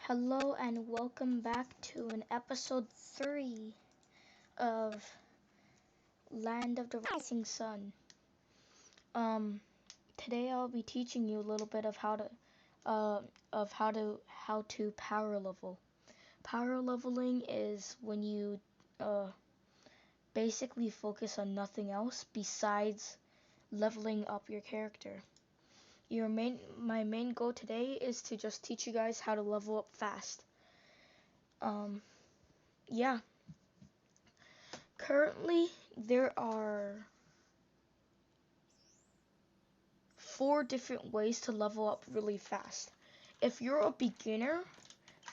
Hello and welcome back to an episode 3 of Land of the Rising Sun. Um, Today I'll be teaching you a little bit of uh, how to power level. Power leveling is when you uh, basically focus on nothing else besides leveling up your character. My main goal today is to just teach you guys how to level up fast. Um, yeah. Currently, there are 4 different ways to level up really fast. If you're a beginner,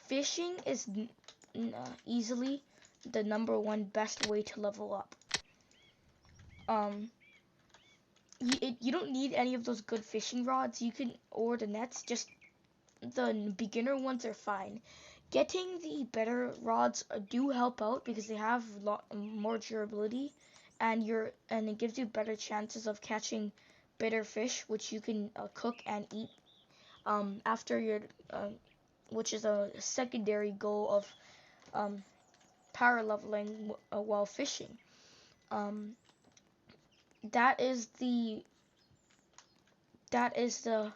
fishing is easily the #1 best way to level up. Um, you don't need any of those good fishing rods. Or the nets. Just the beginner ones are fine. Getting the better rods do help out because they have more durability, and it gives you better chances of catching bitter fish, which you can cook and eat after your which is a secondary goal of power leveling while fishing. Um, that is the that is the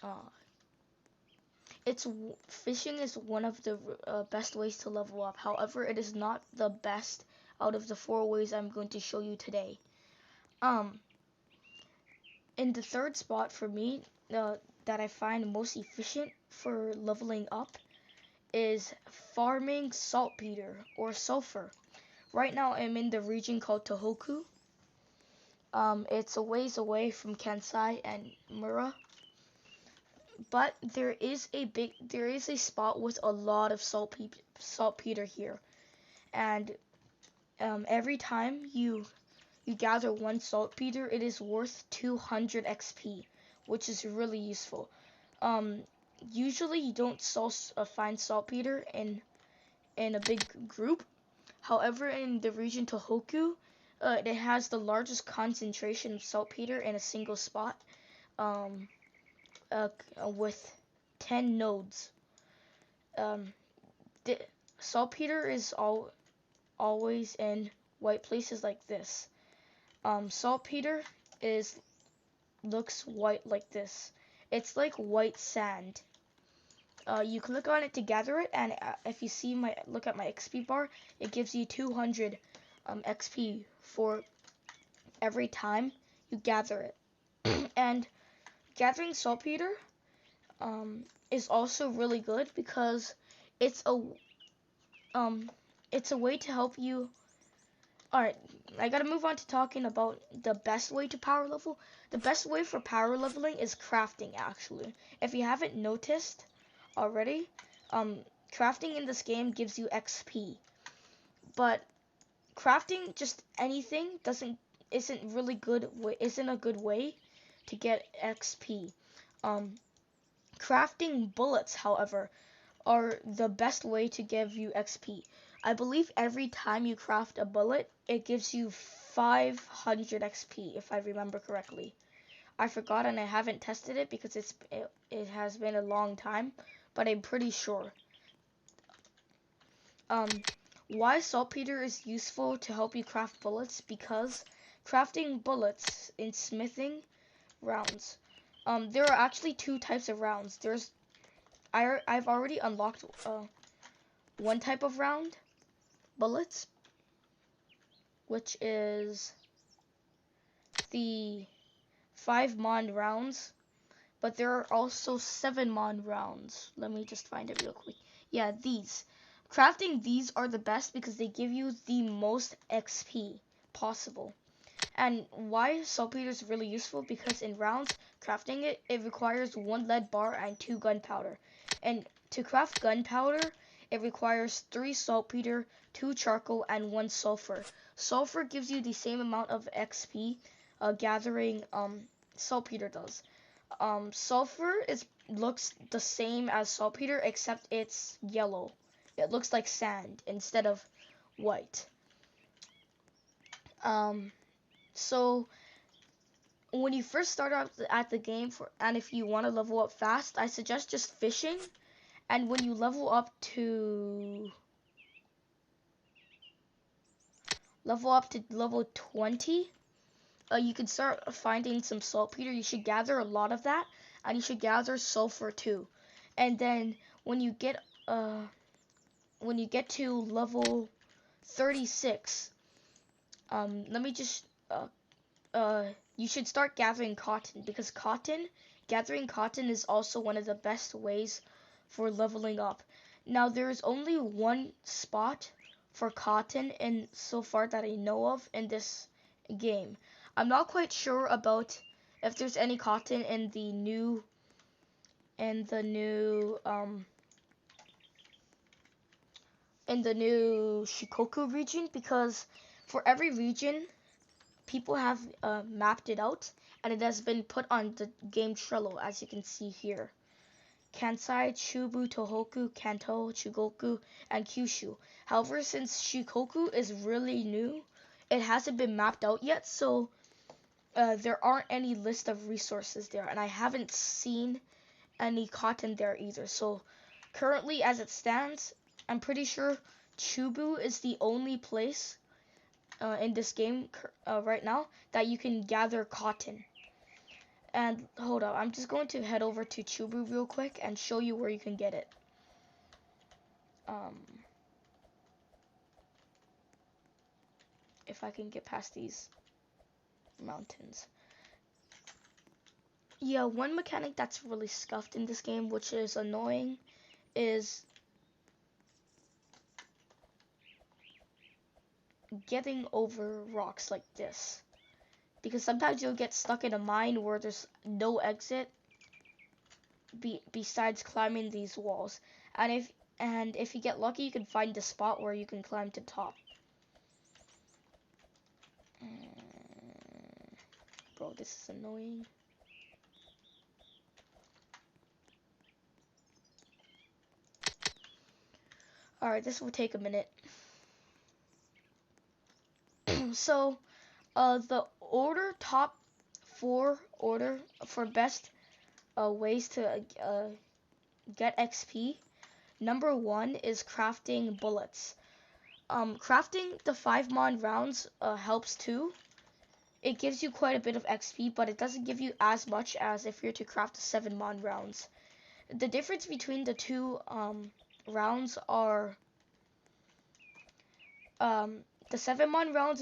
uh, it's fishing is one of the best ways to level up. However, it is not the best out of the 4 ways I'm going to show you today. In the third spot for me, that I find most efficient for leveling up is farming saltpeter or sulfur. Right now, I'm in the region called Tohoku. It's a ways away from Kansai and Mura. But there is a spot with a lot of saltpeter here, and every time you gather 1 saltpeter, it is worth 200 XP, which is really useful. Um, Usually you don't find saltpeter in a big group. However, in the region Tohoku, it has the largest concentration of saltpeter in a single spot. Um, with 10 nodes. Um, the saltpeter is always in white places like this. Saltpeter looks white like this. It's like white sand. You click on it to gather it, and if you look at my XP bar, it gives you 200 XP for every time you gather it. And gathering saltpeter is also really good because it's a it's a way to help you. Alright, I gotta move on to talking about the best way to power level. The best way for power leveling is crafting, actually. If you haven't noticed already, crafting in this game gives you XP. But crafting just anything isn't a good way to get XP. Crafting bullets, however, are the best way to give you XP. I believe every time you craft a bullet, it gives you 500 XP, if I remember correctly. I forgot and I haven't tested it because it has been a long time, but I'm pretty sure. Why saltpeter is useful to help you craft bullets? Because crafting bullets in smithing rounds. There are actually 2 types of rounds. I've already unlocked 1 type of round, bullets, which is the 5 mon rounds, but there are also 7 mon rounds. Let me just find it real quick. Yeah, these. Crafting these are the best because they give you the most XP possible. And why saltpeter is really useful? Because in rounds, crafting it requires 1 lead bar and 2 gunpowder. And to craft gunpowder, it requires 3 saltpeter, 2 charcoal, and 1 sulfur. Sulfur gives you the same amount of XP gathering saltpeter does. Sulfur looks the same as saltpeter, except it's yellow. It looks like sand instead of white. So when you first start out at the game, and if you want to level up fast, I suggest just fishing. And when you level up to level 20, you can start finding some saltpeter. You should gather a lot of that, and you should gather sulfur too. And then when you get to level 36, let me just you should start gathering cotton, because gathering cotton is also one of the best ways for leveling up. Now there is only one spot for cotton in so far that I know of in this game. I'm not quite sure about if there's any cotton in the new Shikoku region, because for every region people have mapped it out, and it has been put on the game Trello, as you can see here. Kansai, Chubu, Tohoku, Kanto, Chugoku, and Kyushu. However, since Shikoku is really new, it hasn't been mapped out yet, so there aren't any list of resources there, and I haven't seen any cotton there either. So currently, as it stands, I'm pretty sure Chubu is the only place in this game right now that you can gather cotton. And hold up, I'm just going to head over to Chubu real quick and show you where you can get it. If I can get past these mountains. Yeah, one mechanic that's really scuffed in this game, which is annoying, is getting over rocks like this. Because sometimes you'll get stuck in a mine where there's no exit besides climbing these walls. And if you get lucky, you can find a spot where you can climb to the top. Bro, this is annoying. Alright, this will take a minute. So, the top 4 order for best ways to get XP. Number 1 is crafting bullets. Crafting the 5-mon rounds helps too. It gives you quite a bit of XP, but it doesn't give you as much as if you're to craft the 7-mon rounds. The difference between the two rounds are the 7-mon rounds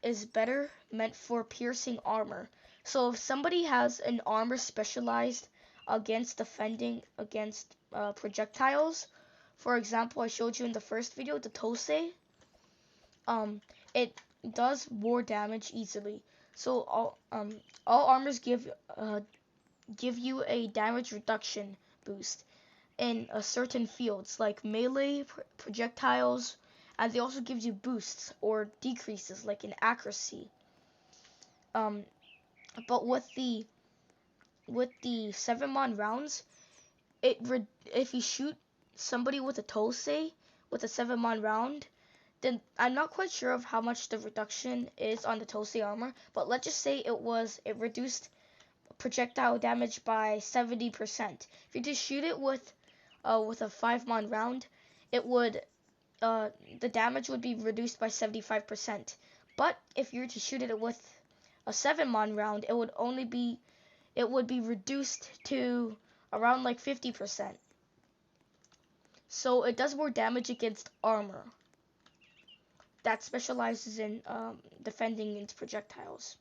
is better meant for piercing armor. So if somebody has an armor specialized against defending against projectiles, for example, I showed you in the first video, the Toasty, it does more damage easily. So all armors give you a damage reduction boost in certain fields like melee, projectiles, and they also give you boosts or decreases like in accuracy. But with the 7-mon rounds, if you shoot somebody with a Toasty with a 7-mon round, then I'm not quite sure of how much the reduction is on the Toasty armor, but let's just say it reduced projectile damage by 70%. If you just shoot it with a 5-mon round, it would the damage would be reduced by 75%. But if you were to shoot it with a 7-mon round, it would be reduced to around like 50%. So it does more damage against armor that specializes in defending against projectiles.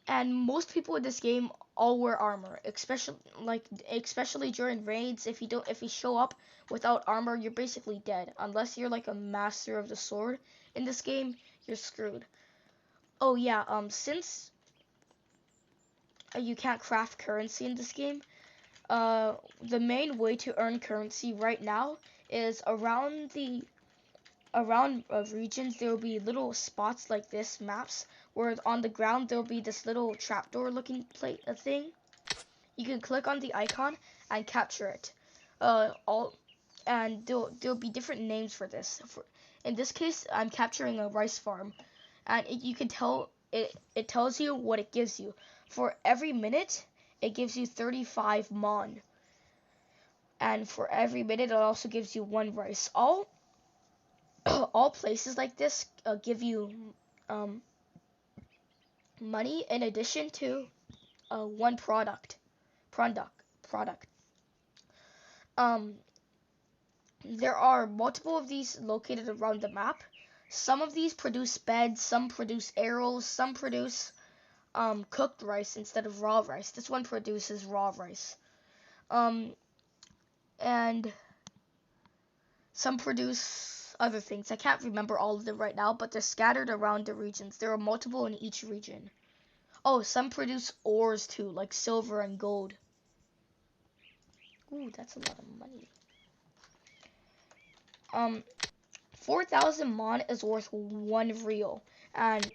And most people in this game all wear armor, especially during raids. If you show up without armor, you're basically dead. Unless you're like a master of the sword in this game, you're screwed. Oh yeah, since you can't craft currency in this game, the main way to earn currency right now is around regions. There will be little spots like this, maps, where on the ground there will be this little trapdoor looking thing. You can click on the icon and capture it. And there'll be different names for this. in this case, I'm capturing a rice farm, and you can tell it tells you what it gives you. For every minute, it gives you 35 mon, and for every minute, it also gives you 1 rice. All all places like this give you um, money in addition to one product. Um, there are multiple of these located around the map. Some of these produce beds, some produce arrows, some produce cooked rice instead of raw rice. This one produces raw rice. And some produce other things. I can't remember all of them right now, but they're scattered around the regions. There are multiple in each region. Oh, some produce ores too, like silver and gold. Ooh, that's a lot of money. 4,000 mon is worth 1 real. And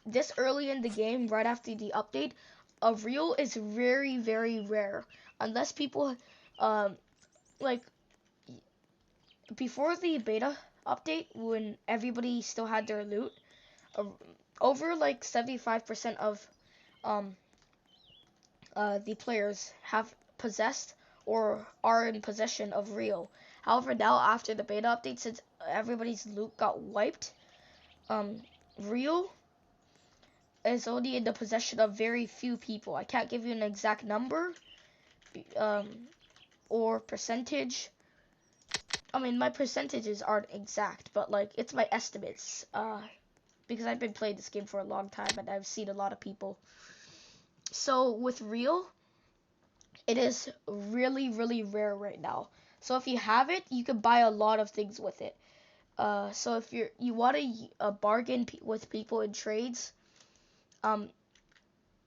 this early in the game, right after the update, a real is very, very rare. Unless people, like, before the beta update, when everybody still had their loot, over like 75% of the players have possessed or are in possession of real. However, now after the beta update, since everybody's loot got wiped, real is only in the possession of very few people. I can't give you an exact number or percentage. I mean, my percentages aren't exact, but like it's my estimates because I've been playing this game for a long time and I've seen a lot of people. So with real, it is really, really rare right now. So if you have it, you can buy a lot of things with it. So if you want to bargain with people in trades,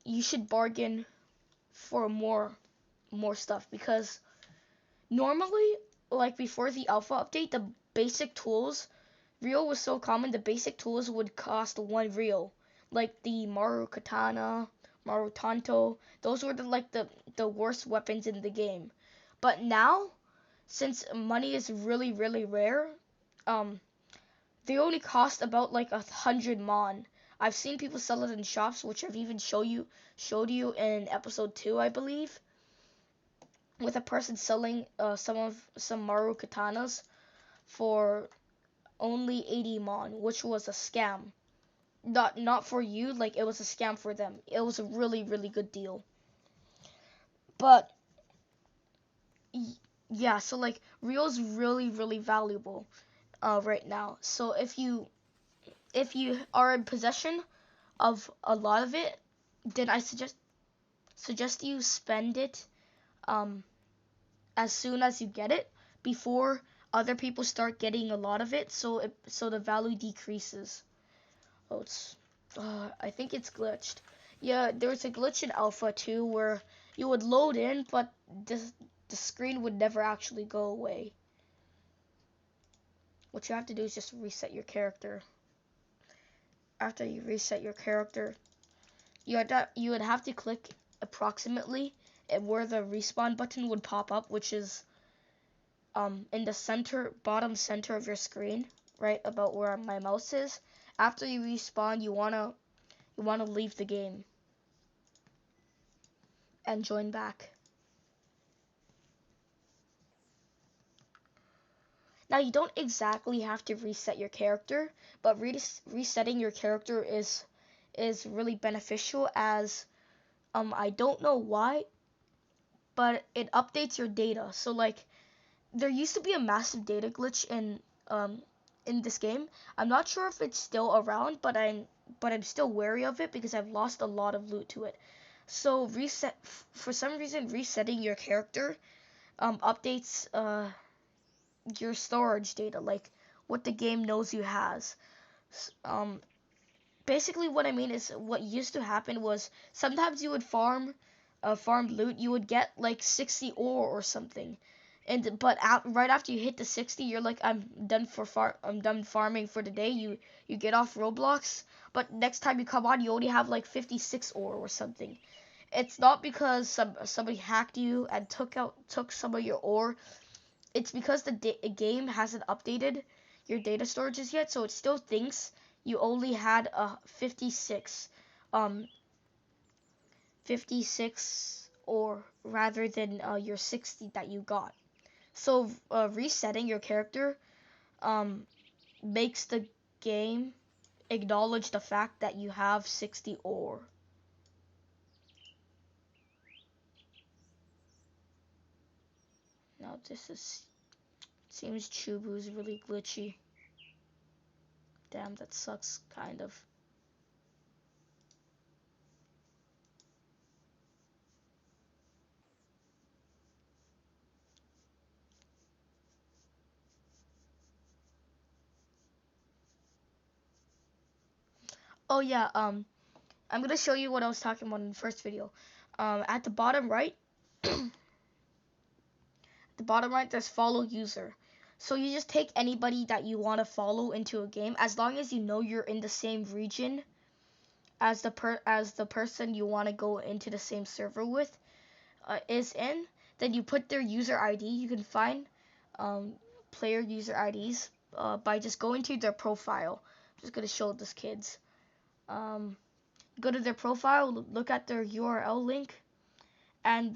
you should bargain for more stuff, because normally, like before the alpha update, the basic tools, real was so common, the basic tools would cost 1 real, like the Maru Katana, Maru Tanto. Those were the worst weapons in the game. But now, since money is really, really rare, they only cost about like 100 mon. I've seen people sell it in shops, which I've even showed you in episode 2, I believe, with a person selling some Maru katanas for only 80 mon, which was a scam. Not for you, like it was a scam for them. It was a really, really good deal. But yeah, so like real's really, really valuable right now. So if you are in possession of a lot of it, then I suggest you spend it as soon as you get it, before other people start getting a lot of it, so the value decreases. Oh, I think it's glitched. Yeah, there's a glitch in alpha too where you would load in, but the screen would never actually go away. What you have to do is just reset your character. After you reset your character, you would have to click approximately where the respawn button would pop up, which is in the bottom center of your screen, right about where my mouse is. After you respawn, you wanna leave the game and join back. Now you don't exactly have to reset your character, but resetting your character is really beneficial, as I don't know why, but it updates your data. So like there used to be a massive data glitch in this game. I'm not sure if it's still around, but I'm still wary of it because I've lost a lot of loot to it. So for some reason, resetting your character updates your storage data, like what the game knows you has. Basically what I mean is, what used to happen was sometimes you would farm loot, you would get like 60 ore or something. But right after you hit the 60, you're like, I'm done farming for the day. You get off Roblox, but next time you come on, you only have like 56 ore or something. It's not because somebody hacked you and took some of your ore. It's because the game hasn't updated your data storages yet, so it still thinks you only had 56 56, or rather than your 60 that you got. So resetting your character makes the game acknowledge the fact that you have 60 ore. Now seems Chubu's really glitchy. Damn, that sucks, kind of. Oh yeah, I'm gonna show you what I was talking about in the first video. At the bottom right, there's follow user. So you just take anybody that you want to follow into a game, as long as you know you're in the same region as the person you want to go into the same server with is in. Then you put their user ID. You can find player user IDs by just going to their profile. I'm just gonna show this kids. Go to their profile, look at their URL link, and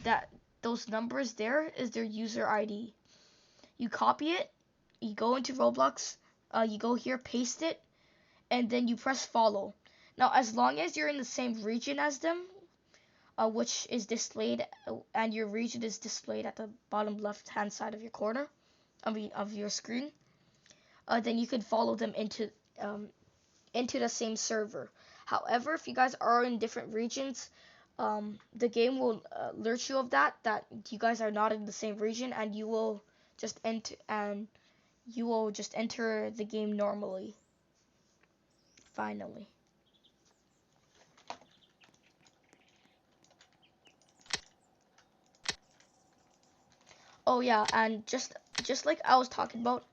those numbers there is their user ID. You copy it, you go into Roblox, you go here, paste it, and then you press follow. Now, as long as you're in the same region as them, which is displayed, and your region is displayed at the bottom left-hand side of your corner of your screen, then you can follow them into the same server. However, if you guys are in different regions, the game will alert you of that you guys are not in the same region, and you will just enter the game normally. Finally. Oh yeah, and just like I was talking about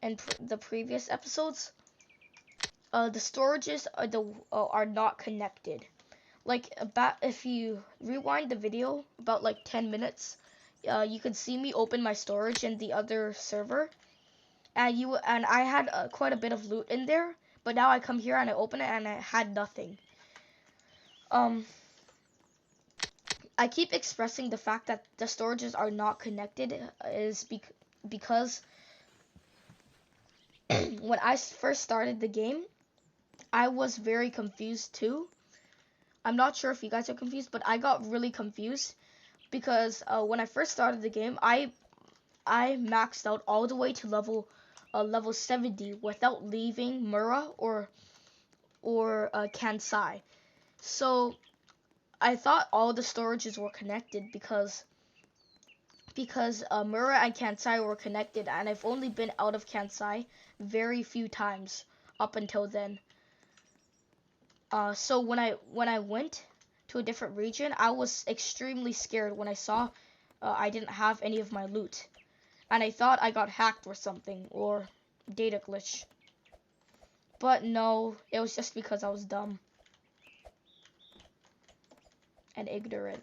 in the previous episodes, the storages are not connected. Like if you rewind the video about like 10 minutes, you can see me open my storage in the other server, and I had quite a bit of loot in there. But now I come here and I open it and I had nothing. I keep expressing the fact that the storages are not connected is because when I first started the game, I was very confused too. I'm not sure if you guys are confused, but I got really confused because when I first started the game, I maxed out all the way to level 70 without leaving Mura or Kansai. So I thought all the storages were connected because Mura and Kansai were connected, and I've only been out of Kansai very few times up until then. So when I went to a different region, I was extremely scared when I saw I didn't have any of my loot, and I thought I got hacked or something, or data glitch. But no, it was just because I was dumb and ignorant.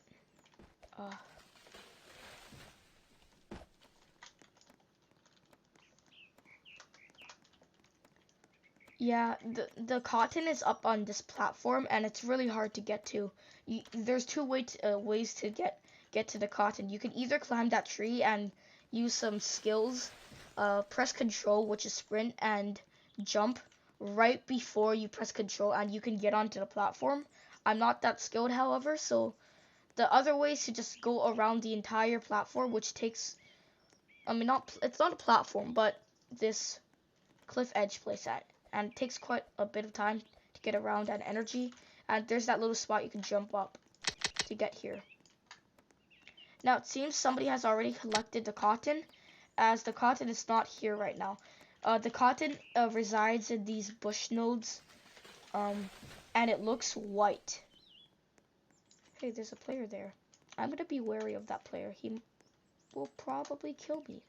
Yeah, the cotton is up on this platform, and it's really hard to get to. There's two ways to get to the cotton. You can either climb that tree and use some skills, press control, which is sprint, and jump right before you press control, and you can get onto the platform. I'm not that skilled, however, so the other way is to just go around the entire platform, which takes, it's not a platform, but this cliff edge place and it takes quite a bit of time to get around and energy, and there's that little spot you can jump up to get here. Now it seems somebody has already collected the cotton, as the cotton is not here right now. The cotton resides in these bush nodes, and it looks white. Hey, there's a player there. I'm gonna be wary of that player. He will probably kill me.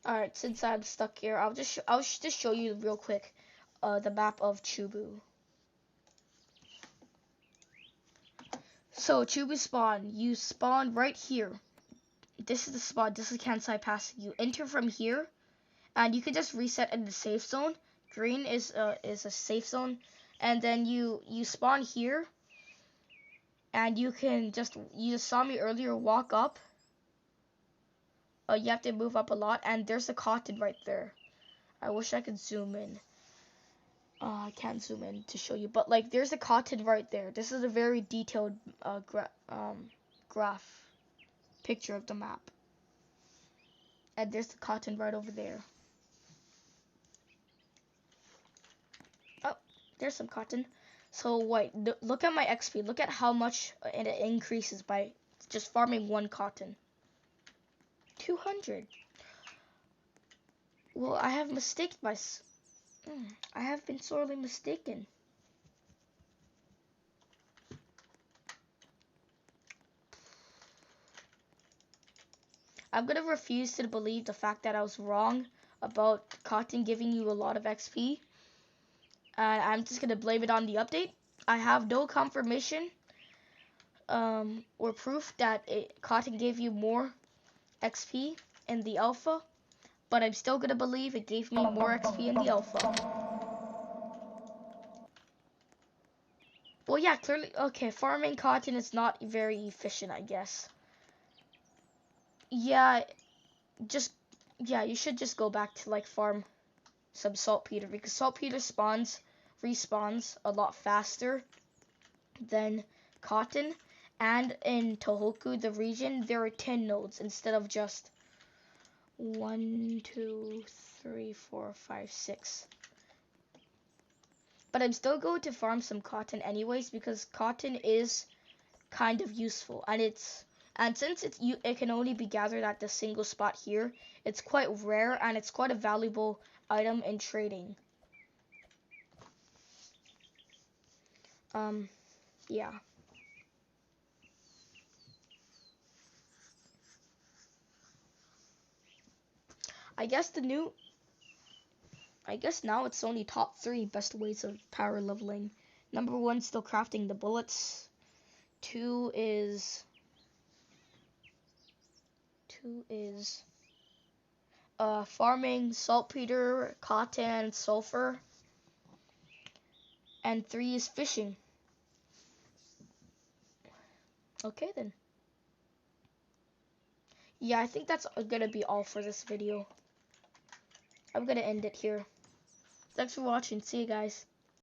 Alright, since I'm stuck here, I'll just show you real quick the map of Chubu. So to spawn, you spawn right here. This is the spot. This is campsite pass. You enter from here, and you can just reset in the safe zone. Green is a safe zone, and then you spawn here, and you just saw me earlier. Walk up. You have to move up a lot, and there's a cotton right there. I wish I could zoom in. I can't zoom in to show you, but like there's a cotton right there. This is a very detailed graph picture of the map. And there's the cotton right over there. Oh, there's some cotton. So wait, look at my XP. Look at how much it increases by just farming one cotton. 200. Well, I have mistaken I have been sorely mistaken. I'm gonna refuse to believe the fact that I was wrong about cotton giving you a lot of XP. And I'm just gonna blame it on the update. I have no confirmation or proof that cotton gave you more XP in the alpha, but I'm still gonna believe it gave me more XP in the alpha. Well, yeah, clearly, okay, farming cotton is not very efficient, I guess. Yeah, you should just go back to like farm some saltpeter, because saltpeter respawns a lot faster than cotton. And in Tohoku, the region, there are 10 nodes instead of just 1, 2, 3, 4, 5, 6. But I'm still going to farm some cotton anyways, because cotton is kind of useful, and since it can only be gathered at the single spot here, it's quite rare and it's quite a valuable item in trading. Yeah. I guess now it's only top 3 best ways of power leveling. Number 1, still crafting the bullets. 2 is farming saltpeter, cotton, sulfur. And 3 is fishing. Okay then. Yeah, I think that's gonna be all for this video. I'm gonna end it here. Thanks for watching. See you guys.